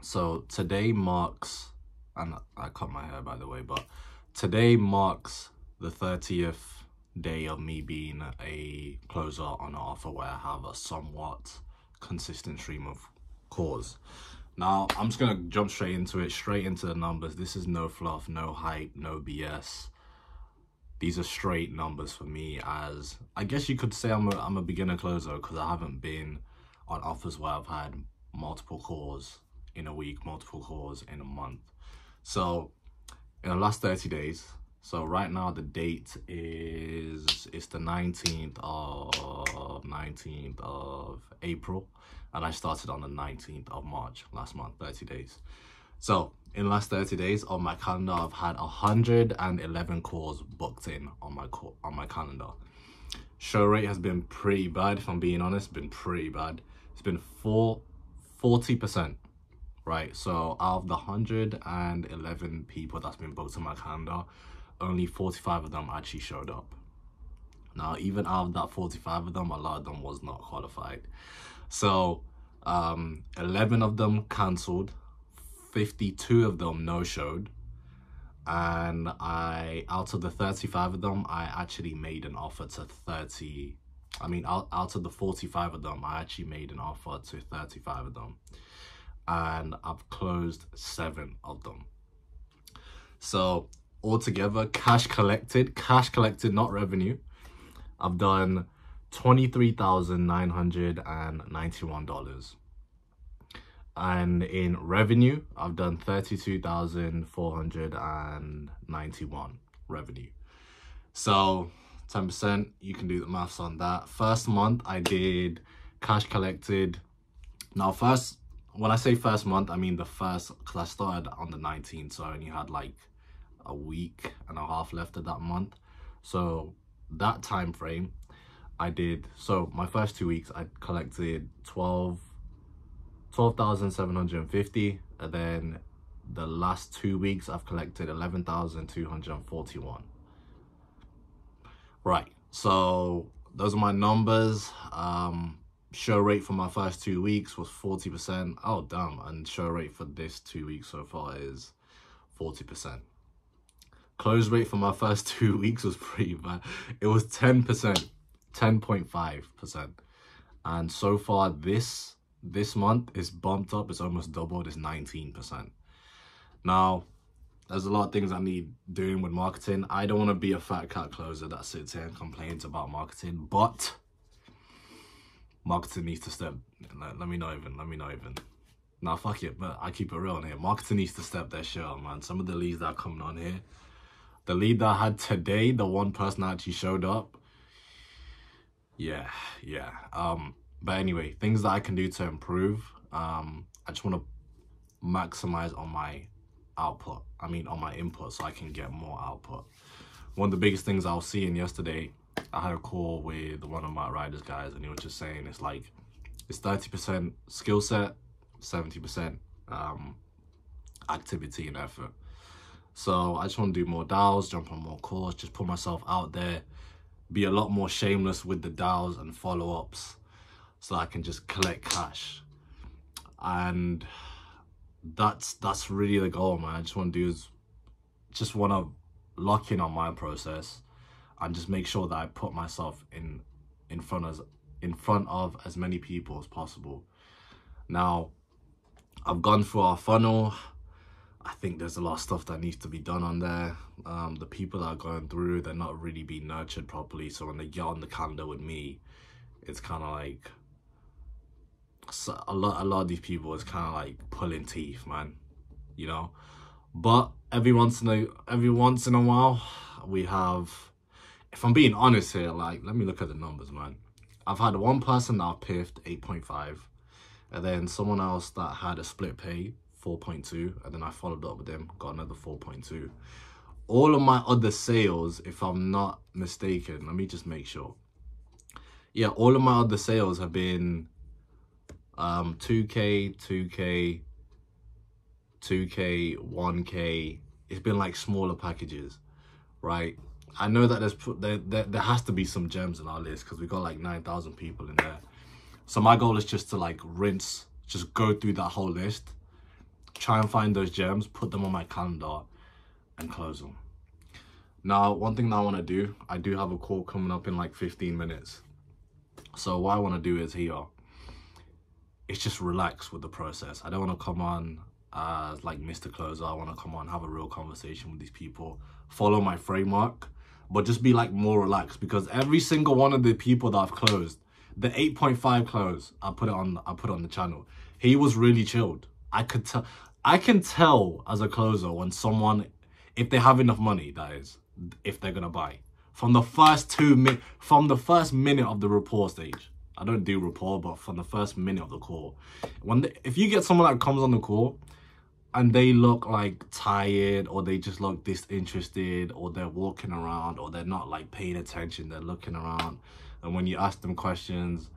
So today marks, and I cut my hair by the way, but today marks the 30th day of me being a closer on an offer where I have a somewhat consistent stream of calls. Now, I'm just going to jump straight into it, straight into the numbers. This is no fluff, no hype, no BS. These are straight numbers for me, as I guess you could say I'm a beginner closer because I haven't been on offers where I've had multiple calls in a week, multiple calls in a month. So in the last 30 days, so right now the date is, it's the 19th of April, and I started on the 19th of March last month, 30 days. So in the last 30 days on my calendar, I've had 111 calls booked in on my calendar. Show rate has been pretty bad, if I'm being honest, been pretty bad. It's been 40%, right? So out of the 111 people that's been booked on my calendar, only 45 of them actually showed up. Now, even out of that 45 of them, a lot of them was not qualified. So 11 of them cancelled, 52 of them no-showed, and out of the 35 of them, I actually made an offer to 30. I mean, out of the 45 of them, I actually made an offer to 35 of them, and I've closed 7 of them. So altogether, cash collected, not revenue, I've done $23,991. And in revenue, I've done 32,491 revenue. So 10%, you can do the maths on that. First month I did cash collected. Now when I say first month, I mean the first, because I started on the 19th, so I only had like a week and a half left of that month. So that time frame I did, so my first 2 weeks I collected 12,750, and then the last 2 weeks I've collected 11,241. Right, so those are my numbers. Show rate for my first 2 weeks was 40%. Oh damn, and show rate for this 2 weeks so far is 40%. Close rate for my first 2 weeks was pretty bad. It was 10%, 10.5%. And so far this month is bumped up, it's almost doubled, it's 19%. Now, there's a lot of things I need doing with marketing. I don't want to be a fat cat closer that sits here and complains about marketing, but marketing needs to step, let me not even. Nah, fuck it, but I keep it real on here. Marketing needs to step their shit up, man. Some of the leads that are coming on here, the lead that I had today, the one person that actually showed up, yeah. But anyway, things that I can do to improve. I just want to maximize on my output. I mean, on my input, so I can get more output. One of the biggest things I was seeing yesterday, I had a call with one of my riders guys, and he was just saying it's like, it's 30% skill set, 70% activity and effort. So I just want to do more dials, jump on more calls, just put myself out there, be a lot more shameless with the dials and follow-ups, so I can just collect cash. And that's really the goal, man. I just want to do is just want to lock in on my process and just make sure that I put myself in front of as many people as possible. Now, I've gone through our funnel. I think there's a lot of stuff that needs to be done on there. The people that are going through, they're not really being nurtured properly. So when they get on the calendar with me, it's kind of like, so a lot of these people is kind of like pulling teeth, man, you know. But every once in a while we have, if I'm being honest here, like, let me look at the numbers, man. I've had one person that I've piffed 8.5, and then someone else that had a split pay 4.2, and then I followed up with them, got another 4.2. All of my other sales, if I'm not mistaken, let me just make sure. Yeah, all of my other sales have been 2K, 2K, 2K, 1K. It's been like smaller packages, right? I know that there has to be some gems in our list because we got like 9,000 people in there. So my goal is just to like rinse, just go through that whole list try and find those gems, put them on my calendar, and close them. Now, one thing that I want to do, I do have a call coming up in like 15 minutes. So what I want to do is here, it's just relax with the process. I don't want to come on as like Mr. Closer. I want to come on, have a real conversation with these people, follow my framework, but just be like more relaxed, because every single one of the people that I've closed, the 8.5 close, I put it on the channel. He was really chilled. I can tell as a closer when someone, if they have enough money, that is, if they're gonna buy. From the first minute of the rapport stage. I don't do rapport, but from the first minute of the call. If you get someone that comes on the call and they look like tired, or they just look disinterested, or they're walking around, or they're not like paying attention, they're looking around, and when you ask them questions,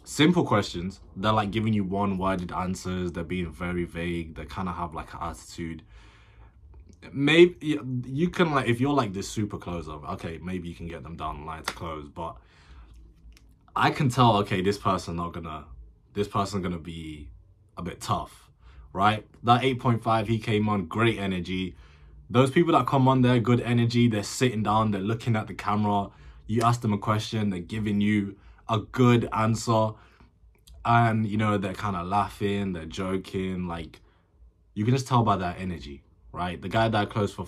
simple questions, they're like giving you one-worded answers, they're being very vague, they kind of have like an attitude. Maybe you can, like, if you're like this super closer, okay, maybe you can get them down the line to close, but I can tell, okay, this person's gonna be a bit tough, right? That 8.5, he came on, great energy. Those people that come on there, good energy, they're sitting down, they're looking at the camera, you ask them a question, they're giving you a good answer, and you know, they're kind of laughing, they're joking, like, you can just tell by that energy, right? The guy that I closed for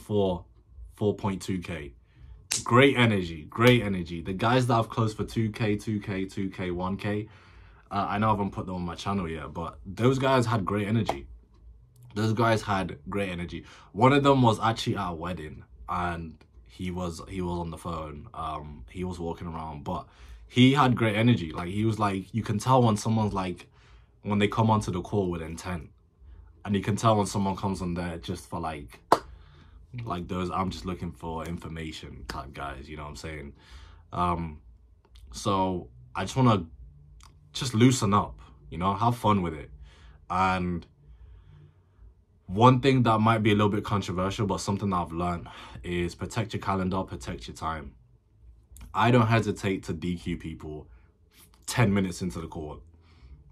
4.2k, great energy, great energy. The guys that I've closed for 2k, 1k, I know I haven't put them on my channel yet, but those guys had great energy. Those guys had great energy. One of them was actually at a wedding, and he was on the phone. He was walking around, but he had great energy. Like, he was like, you can tell when someone's like, when they come onto the call with intent, and you can tell when someone comes on there just for like those I'm just looking for information type guys, you know what I'm saying? So I just want to just loosen up, you know, have fun with it. And one thing that might be a little bit controversial, but something that I've learned, is protect your calendar, protect your time. I don't hesitate to DQ people 10 minutes into the call.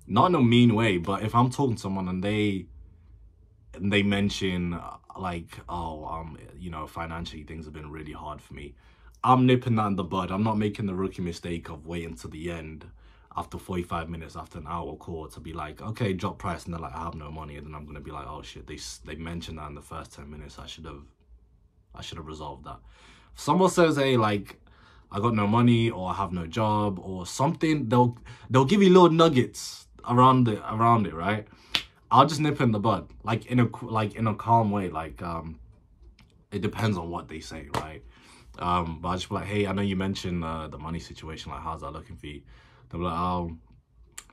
Not in a mean way, but if I'm talking to someone and they mention like, oh, you know, financially things have been really hard for me, I'm nipping that in the bud. I'm not making the rookie mistake of waiting to the end after 45 minutes, after an hour call, to be like, okay, drop price, and they're like, I have no money, and then I'm gonna be like, oh shit, they mentioned that in the first 10 minutes. I should have resolved that. If someone says, hey, like, I got no money, or I have no job, or something, they'll give you little nuggets around it, right? I'll just nip in the bud, like in a calm way. Like, it depends on what they say, right? But I just be like, hey, I know you mentioned the money situation, like, how's that looking for you? They'll be like, oh,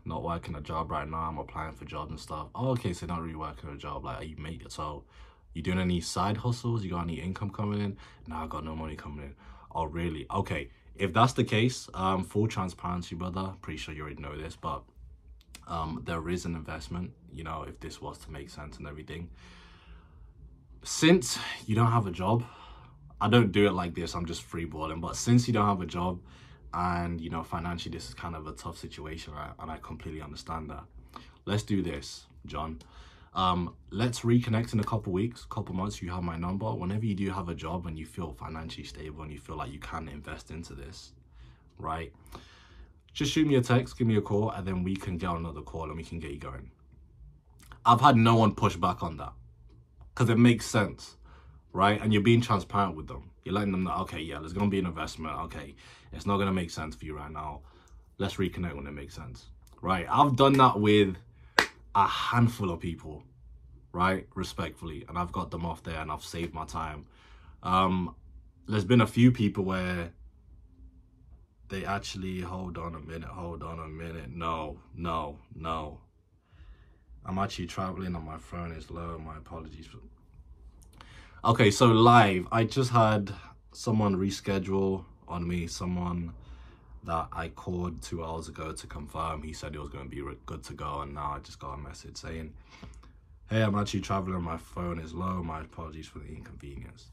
not working a job right now, I'm applying for jobs and stuff. Oh, okay, so you're not really working a job. Like, are you making, so you doing any side hustles? You got any income coming in? No, I got no money coming in. Oh, really? Okay, if that's the case, full transparency, brother, pretty sure you already know this, but there is an investment, you know, if this was to make sense and everything. Since you don't have a job, I don't do it like this, I'm just freeballing, but since you don't have a job, and you know, financially this is kind of a tough situation, right? And I completely understand that. Let's do this, John. Let's reconnect in a couple weeks, couple months. You have my number. Whenever you do have a job and you feel financially stable and you feel like you can invest into this, right? Just shoot me a text, give me a call, and then we can get on another call and we can get you going. I've had no one push back on that, because it makes sense, right? And you're being transparent with them. You're letting them know, okay, yeah, there's going to be an investment. Okay, it's not going to make sense for you right now. Let's reconnect when it makes sense, right? I've done that with a handful of people, right? Respectfully. And I've got them off there and I've saved my time. There's been a few people where they actually, hold on a minute. No. I'm actually traveling and my phone is low. My apologies. Okay, so live, I just had someone reschedule on me, someone that I called 2 hours ago to confirm. He said it was going to be good to go, and now I just got a message saying, hey, I'm actually traveling, my phone is low, my apologies for the inconvenience.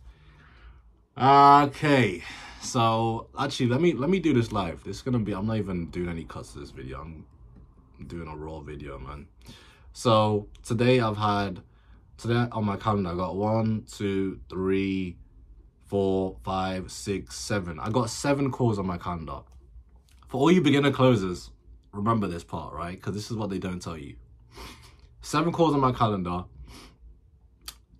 Okay, so actually let me do this live. This is gonna be, I'm not even doing any cuts to this video, I'm doing a raw video, man. So today I've had today on my calendar, I got 1, 2, 3, 4, 5, 6, 7. I got 7 calls on my calendar. For all you beginner closers, remember this part, right? Because this is what they don't tell you. 7 calls on my calendar.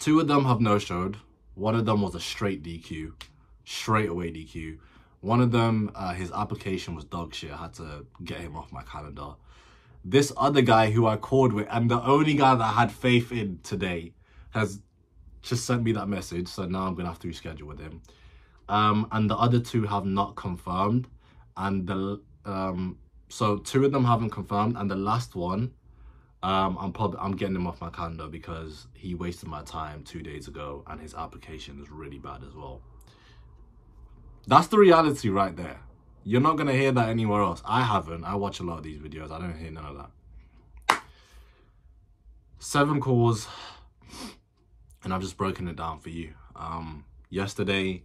2 of them have no-showed. 1 of them was a straight DQ. Straight away DQ. 1 of them, his application was dog shit. I had to get him off my calendar. This other guy who I called with, and the only guy that I had faith in today, has just sent me that message. So now I'm going to have to reschedule with him. And the other 2 have not confirmed. And so 2 of them haven't confirmed. And the last one, I'm getting him off my calendar because he wasted my time 2 days ago. And his application is really bad as well. That's the reality right there. You're not going to hear that anywhere else. I haven't. I watch a lot of these videos. I don't hear none of that. 7 calls. And I've just broken it down for you. Yesterday,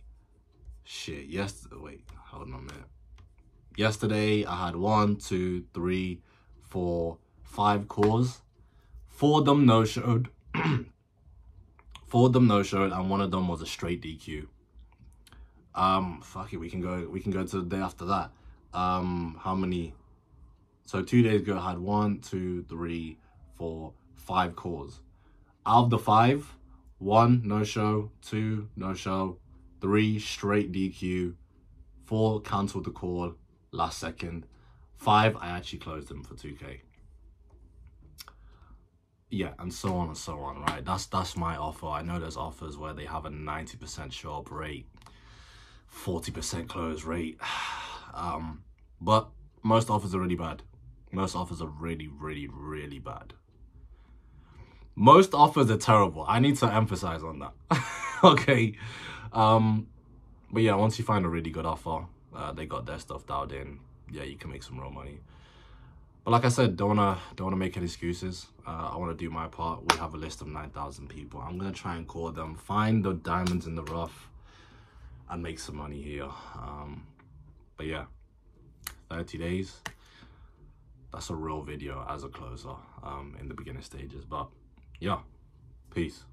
wait, hold on a minute. Yesterday, I had 1, 2, 3, 4, 5 calls. 4 of them no-showed. 4 of them no-showed, and 1 of them was a straight DQ. Fuck it, we can go to the day after that. How many? So 2 days ago, I had 1, 2, 3, 4, 5 calls. Out of the 5, 1 no-show, 2 no-show, 3 straight DQ, 4 cancelled the call last second, 5 I actually closed them for 2K. Yeah, and so on, right? That's my offer. I know there's offers where they have a 90% show up rate, 40% close rate, but most offers are really bad. Most offers are really, really, really bad. Most offers are terrible. I need to emphasize on that. Okay. But yeah, once you find a really good offer, they got their stuff dialed in, yeah, you can make some real money. But like I said, don't wanna make any excuses. I wanna do my part. We have a list of 9,000 people. I'm gonna try and call them, find the diamonds in the rough, and make some money here. But yeah, 30 days. That's a real video as a closer in the beginning stages. But yeah, peace.